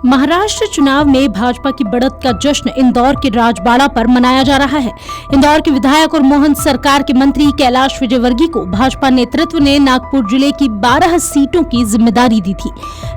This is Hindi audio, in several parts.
महाराष्ट्र चुनाव में भाजपा की बढ़त का जश्न इंदौर के राजबाड़ा पर मनाया जा रहा है। इंदौर के विधायक और मोहन सरकार के मंत्री कैलाश विजयवर्गीय को भाजपा नेतृत्व ने नागपुर जिले की 12 सीटों की जिम्मेदारी दी थी।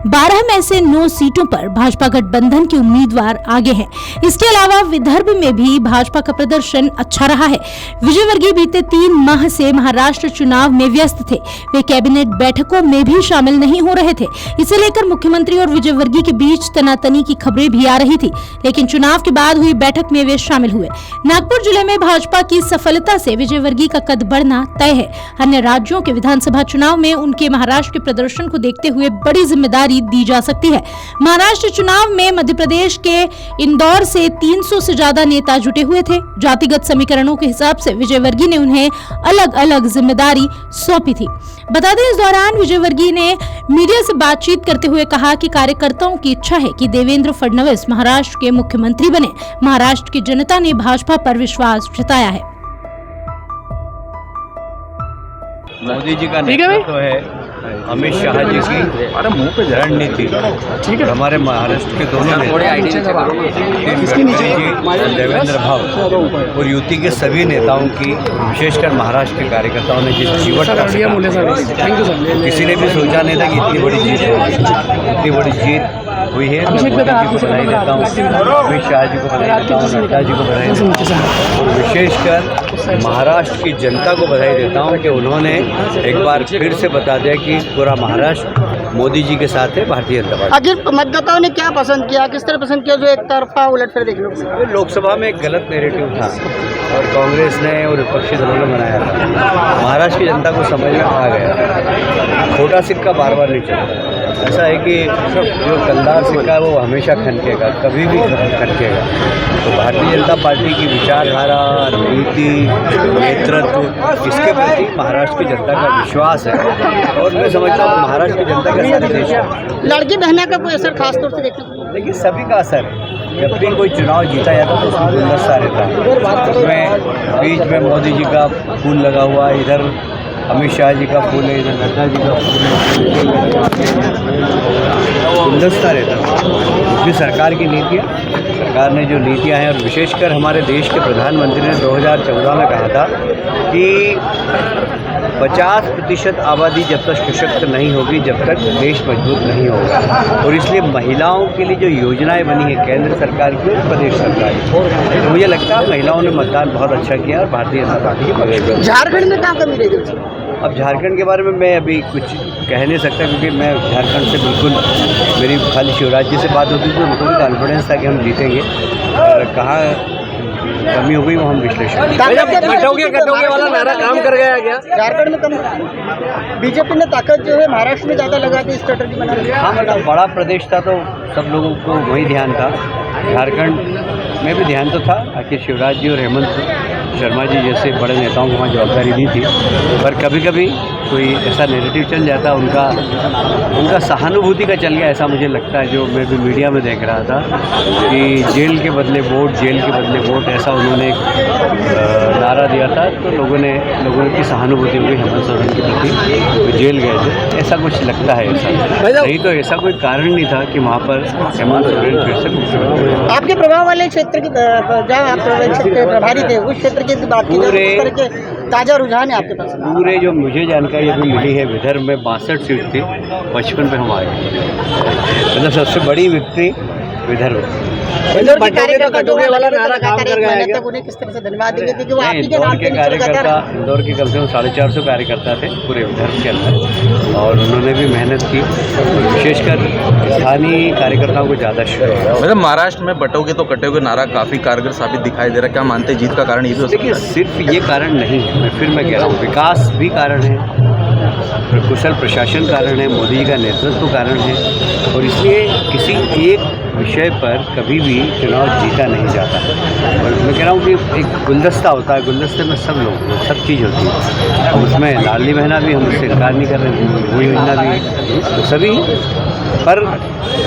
12 में से 9 सीटों पर भाजपा गठबंधन के उम्मीदवार आगे हैं। इसके अलावा विदर्भ में भी भाजपा का प्रदर्शन अच्छा रहा है। विजयवर्गीय बीते 3 माह से महाराष्ट्र चुनाव में व्यस्त थे। वे कैबिनेट बैठकों में भी शामिल नहीं हो रहे थे। इसे लेकर मुख्यमंत्री और विजयवर्गीय के बीच तनातनी की खबरें भी आ रही थी, लेकिन चुनाव के बाद हुई बैठक में वे शामिल हुए। नागपुर जिले में भाजपा की सफलता से विजयवर्गीय का कद बढ़ना तय है। अन्य राज्यों के विधानसभा चुनाव में उनके महाराष्ट्र के प्रदर्शन को देखते हुए बड़ी जिम्मेदारी दी जा सकती है। महाराष्ट्र चुनाव में मध्य प्रदेश के इंदौर से 300 से ज्यादा नेता जुटे हुए थे। जातिगत समीकरणों के हिसाब से विजयवर्गीय ने उन्हें अलग अलग जिम्मेदारी सौंपी थी। बता दें, इस दौरान विजयवर्गीय ने मीडिया से बातचीत करते हुए कहा कि कार्यकर्ताओं की इच्छा है कि देवेंद्र फडणवीस महाराष्ट्र के मुख्यमंत्री बने। महाराष्ट्र की जनता ने भाजपा पर विश्वास जताया है। मोदी जी का नेतृत्व है, अमित शाह जी की रणनीति, हमारे महाराष्ट्र के दोनों देवेंद्र भाव और यूपी के सभी नेताओं की, विशेषकर महाराष्ट्र के कार्यकर्ताओं ने जिस जीवट किसी ने भी सोचा नहीं था कि इतनी बड़ी जीत होगी। इतनी बड़ी जीत हुई है। मैं मोदी जी को बधाई देता हूँ, अमित शाह जी को बधाई देता हूँ, नड्डा जी को बधाई देता हूँ और विशेषकर महाराष्ट्र की जनता को बधाई देता हूँ कि उन्होंने एक बार फिर से बता दिया कि पूरा महाराष्ट्र मोदी जी के साथ है, भारतीय जनता पार्टी। आखिर मतदाताओं ने क्या पसंद किया, किस तरह पसंद किया जो एक तरफा उलटफेर देखने को मिला? लोकसभा में एक गलत नैरेटिव था और कांग्रेस ने और विपक्षी दलों ने बनाया था। महाराष्ट्र की जनता को समझ में आ गया, खोटा सिक्का बार बार नहीं चलता। ऐसा है कि जो कलदार सिक्का है वो हमेशा खनकेगा, कभी भी खनकेगा। तो भारतीय जनता पार्टी की विचारधारा, नीति, नेतृत्व, इसके प्रति महाराष्ट्र की जनता का विश्वास है और मैं समझता हूँ महाराष्ट्र की जनता का सारे देश है। लड़की बहना का कोई असर खास तौर से देखने को मिला? देखिए, सभी का असर है। जब भी कोई चुनाव जीता जाता तो उसमें गुलदस्ता रहता है। उसमें बीच में मोदी जी का फूल लगा हुआ है, इधर अमित शाह जी का फूल है, इधर नड्डा जी का फूल है, गुलदस्ता रहता है। क्योंकि सरकार की नीतियाँ, सरकार ने जो नीतियाँ हैं और विशेषकर हमारे देश के प्रधानमंत्री ने 2014 में कहा था कि 50% आबादी जब तक सशक्त नहीं होगी, जब तक देश मजबूत नहीं होगा। और इसलिए महिलाओं के लिए जो योजनाएं बनी है केंद्र सरकार की और प्रदेश सरकार की, तो मुझे लगता है महिलाओं ने मतदान बहुत अच्छा किया और भारतीय जनता पार्टी की पकड़। झारखंड में क्या कमी रह गई? अब झारखंड के बारे में मैं अभी कुछ कह नहीं सकता क्योंकि मैं झारखंड से बिल्कुल, मेरी खाली शिवराज जी से बात होती थी तो उनको भी कॉन्फिडेंस था कि हम जीतेंगे और कहाँ कमी हो गई वो हम विश्लेषण। कटोगे वाला नारा काम कर गया क्या झारखंड में? कम बीजेपी ने ताकत जो है महाराष्ट्र में ज़्यादा लगा दी, स्ट्रेटजी बना ली। हाँ, मतलब बड़ा प्रदेश था तो सब लोगों को वही ध्यान था। झारखंड में भी ध्यान तो था, आखिर शिवराज जी और हेमंत शर्मा जी जैसे बड़े नेताओं को वहाँ जवाबदारी दी थी। पर कभी कभी कोई ऐसा नैरेटिव चल जाता, उनका सहानुभूति का चल गया, ऐसा मुझे लगता है। जो मैं भी मीडिया में देख रहा था कि जेल के बदले वोट, जेल के बदले वोट, ऐसा उन्होंने नारा दिया था तो लोगों की सहानुभूति हुई हेमंत सोरेन के प्रति, तो जेल गए थे, ऐसा कुछ लगता है। ऐसा नहीं तो ऐसा कोई कारण नहीं था कि वहाँ पर हेमंत सोरेन फिर से मुख्यमंत्री। आपके प्रभाव वाले क्षेत्र की जहाँ आप प्रभारी थे उस क्षेत्र की बात की, पूरे ताज़ा रुझान है आपके पास? पूरे जो मुझे जानकारी अभी मिली है, विदर्भ में 62 सीट थी, 55 पे हम आए। मतलब सबसे बड़ी विक्ट्री विदर्भ। कटोगे वाला नारा काम कर गया है। उन्हें किस तरह से धन्यवाद देंगे क्योंकि वो आपके इंदौर के कार्यकर्ता, इंदौर के कम से कम 450 कार्यकर्ता थे पूरे विदर्भ के अंदर और उन्होंने भी मेहनत की। विशेषकर स्थानीय कार्यकर्ताओं को ज़्यादा श्रेय। मतलब महाराष्ट्र में बटोगे तो कटोगे नारा काफ़ी कारगर साबित दिखाई दे रहा है। क्या मानते हैं जीत का कारण ये भी हो सकता है? देखिए, सिर्फ ये कारण नहीं है, मैं कह रहा हूँ विकास भी कारण है, कुशल प्रशासन कारण है, मोदी जी का नेतृत्व कारण है और इसलिए किसी एक विषय पर कभी भी चुनाव जीता नहीं जाता। और मैं कह रहा हूँ कि एक गुलदस्ता होता है, गुलदस्ते में सब लोग, सब चीज़ होती है। अब उसमें लाडली बहना भी हम उससे इनकार नहीं कर रहे, वो योजना भी, तो सभी। पर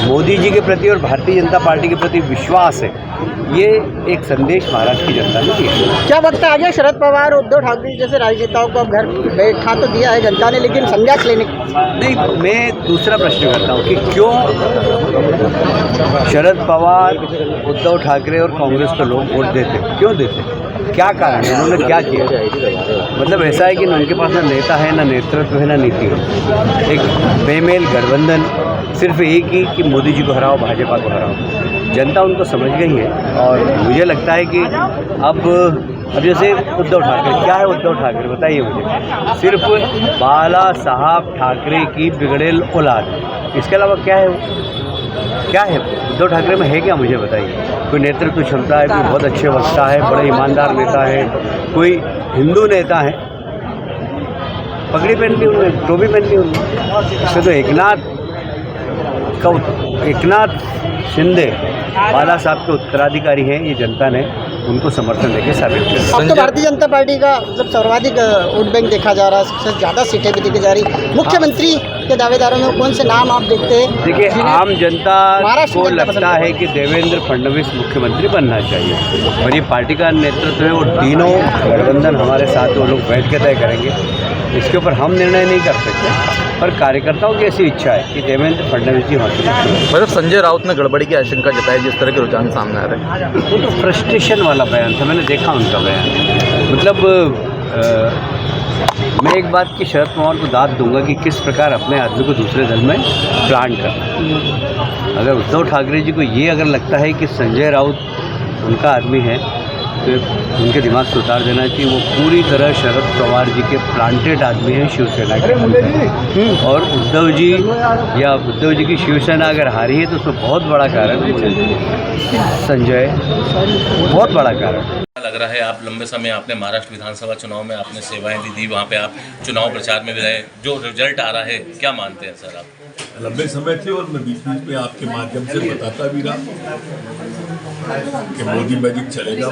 मोदी जी के प्रति और भारतीय जनता पार्टी के प्रति विश्वास है, ये एक संदेश महाराष्ट्र की जनता ने दिया। क्या वक्त आ गया शरद पवार, उद्धव ठाकरे जैसे राजनेताओं को अब घर बैठा तो दिया है जनता ने, लेकिन संन्यास लेने? नहीं, मैं दूसरा प्रश्न करता हूँ कि क्यों शरद पवार, उद्धव ठाकरे और कांग्रेस को लोग वोट देते, क्यों देते? क्या कारण है? उन्होंने क्या किया? मतलब ऐसा है कि उनके पास ना नेता है, ना नेतृत्व है, ना नीति है। एक बेमेल गठबंधन, सिर्फ एक ही कि मोदी जी को हराओ, भाजपा को हराओ। जनता उनको समझ गई है और मुझे लगता है कि अब जैसे उद्धव ठाकरे, क्या है उद्धव ठाकरे बताइए मुझे? सिर्फ बाला साहब ठाकरे की बिगड़ेल औलाद, इसके अलावा क्या है वो? क्या है उद्धव ठाकरे में? है क्या मुझे बताइए? कोई नेतृत्व क्षमता है, कोई बहुत अच्छे वक्ता है, बड़े ईमानदार नेता है, कोई हिंदू नेता है? पगड़ी पहनती उन्होंने, टोपी पहनती उन्होंने। इससे तो एकनाथ शिंदे बाला साहब के उत्तराधिकारी हैं, ये जनता ने उनको समर्थन देके साबित किया। अब तो भारतीय जनता पार्टी का मतलब सर्वाधिक वोट बैंक देखा जा रहा है, सबसे ज़्यादा सीटें भी देखी जा रही। मुख्यमंत्री के दावेदारों में कौन से नाम आप देखते हैं? देखिए, आम जनता को लगता है कि देवेंद्र फडणवीस मुख्यमंत्री बनना चाहिए और ये पार्टी का नेतृत्व है, वो तीनों गठबंधन हमारे साथ वो लोग बैठ के तय करेंगे। इसके ऊपर हम निर्णय नहीं कर सकते, पर कार्यकर्ताओं की ऐसी इच्छा है कि देवेंद्र फडणवीस जी वहाँ से। मतलब संजय राउत ने गड़बड़ी की आशंका जताई, जिस तरह के रुझान सामने आ रहे हैं। वो तो फ्रस्ट्रेशन वाला बयान था, मैंने देखा उनका बयान। मतलब मैं एक बात की शरद पवार को दाद दूंगा कि किस प्रकार अपने आदमी को दूसरे दल में प्लांट करना। अगर उद्धव ठाकरे जी को ये अगर लगता है कि संजय राउत उनका आदमी है, तो उनके दिमाग से उतार देना चाहिए। वो पूरी तरह शरद पवार जी के प्लांटेड आदमी हैं शिवसेना के। और उद्धव जी की शिवसेना अगर हारी है तो उसमें बहुत बड़ा कारण संजय, बहुत बड़ा कारण। लग रहा है आप लंबे समय आपने महाराष्ट्र विधानसभा चुनाव में आपने सेवाएं दी, वहाँ पे आप चुनाव प्रचार में भी रहे, जो रिजल्ट आ रहा है क्या मानते हैं सर आप? लंबे समय थे और मैं बीच बीच में आपके माध्यम से बताता भी रहा कि मोदी मैजिक चलेगा,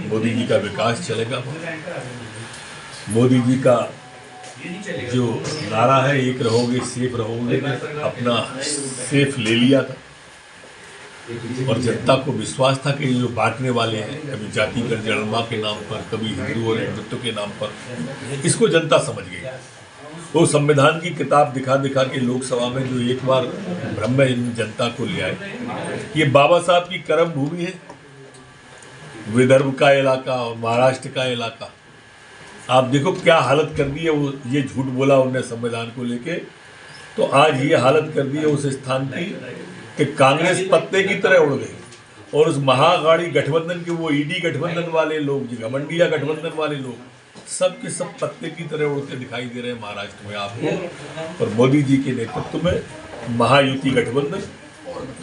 मोदी जी का विकास चलेगा। मोदी जी का जो नारा है, एक रहोगे सेफ रहोगे, अपना सेफ ले लिया था और जनता को विश्वास था कि ये जो बांटने वाले हैं, कभी जातिगत जनगणना के नाम पर, कभी हिंदू और हिंदुत्व के नाम पर, इसको जनता समझ गई। वो संविधान की किताब दिखा दिखा के लोकसभा में जो एक बार भ्रम में इन जनता को ले आए, ये बाबा साहब की कर्म भूमि है, विदर्भ का इलाका और महाराष्ट्र का इलाका। आप देखो क्या हालत कर दी है, वो ये झूठ बोला उन्होंने संविधान को लेके, तो आज ये हालत कर दी है उस स्थान की कि कांग्रेस पत्ते की तरह उड़ गई और उस महागाड़ी गठबंधन के वो ईडी गठबंधन वाले लोग, घमंडिया गठबंधन वाले लोग, सब के सब पत्ते की तरह उड़ते दिखाई दे रहे हैं महाराष्ट्र में आपको। और मोदी जी के नेतृत्व में महायुति गठबंधन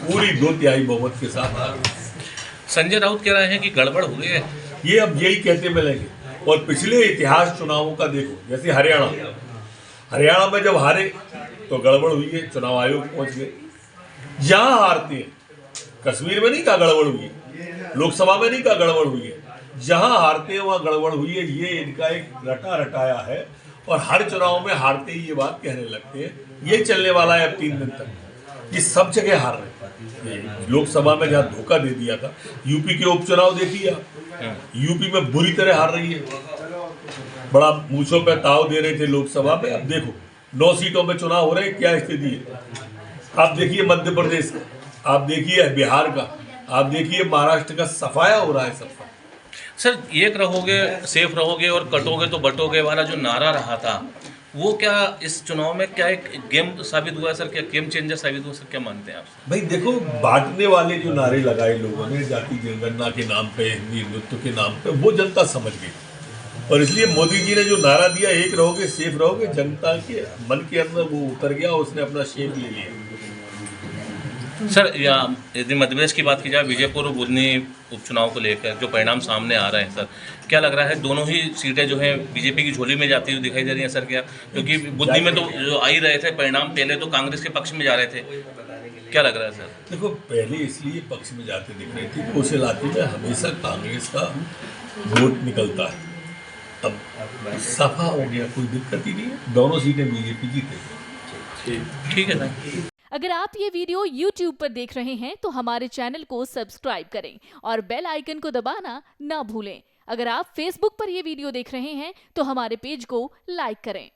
पूरी 2/3 बहुमत के साथ आ गई। संजय राउत कह रहे हैं कि गड़बड़ हो गई है, ये अब यही कहते मिलेंगे। और पिछले इतिहास चुनावों का देखो, जैसे हरियाणा में जब हारे तो गड़बड़ हुई है, चुनाव आयोग पहुंच गए। जहां हारते हैं, कश्मीर में नहीं कहा गड़बड़ हुई है, लोकसभा में नहीं कहा गड़बड़ हुई है, जहां हारते हैं वहां गड़बड़ हुई है। ये इनका एक रटा रटाया है और हर चुनाव में हारते ही ये बात कहने लगते हैं। ये चलने वाला है अब 3 दिन तक, ये सब जगह हार रहे हैं। लोकसभा में जहाँ धोखा दे दिया था, यूपी के उपचुनाव देखिए आप, यूपी में बुरी तरह हार रही है, बड़ा मूंछों पे ताव दे रहे थे लोकसभा में। अब देखो 9 सीटों में चुनाव हो रहे हैं, क्या स्थिति है। आप देखिए मध्य प्रदेश का, आप देखिए बिहार का, आप देखिए महाराष्ट्र का, सफाया हो रहा है सबका। सर एक रहोगे सेफ रहोगे और कटोगे तो बटोगे वाला जो नारा रहा था, वो क्या इस चुनाव में क्या एक गेम साबित हुआ है सर? क्या गेम चेंजर साबित हुआ सर? क्या मानते हैं आप? भाई देखो, बांटने वाले जो नारे लगाए लोगों ने जाति जनगणना के नाम पे, हिंदी हिंदुत्व के नाम पे, वो जनता समझ गई और इसलिए मोदी जी ने जो नारा दिया, एक रहोगे सेफ रहोगे, जनता के मन के अंदर वो उतर गया, उसने अपना शेप ले लिया। सर यदि मध्य प्रदेश की बात की जाए, विजयपुर और बुधनी उपचुनाव को लेकर जो परिणाम सामने आ रहे हैं सर, क्या लग रहा है दोनों ही सीटें जो हैं बीजेपी की झोली में जाती हुई दिखाई दे रही हैं सर? क्या, क्योंकि बुधनी में तो जो आ ही रहे थे परिणाम, पहले तो कांग्रेस के पक्ष में जा रहे थे, क्या लग रहा है सर? देखो, पहले इसलिए पक्ष में जाते दिख रहे थे, उस इलाके में हमेशा कांग्रेस का वोट निकलता है। अब सफा हो गया, कोई दिक्कत ही नहीं है, दोनों सीटें बीजेपी जीते। ठीक है सर। अगर आप ये वीडियो YouTube पर देख रहे हैं तो हमारे चैनल को सब्सक्राइब करें और बेल आइकन को दबाना ना भूलें। अगर आप Facebook पर ये वीडियो देख रहे हैं तो हमारे पेज को लाइक करें।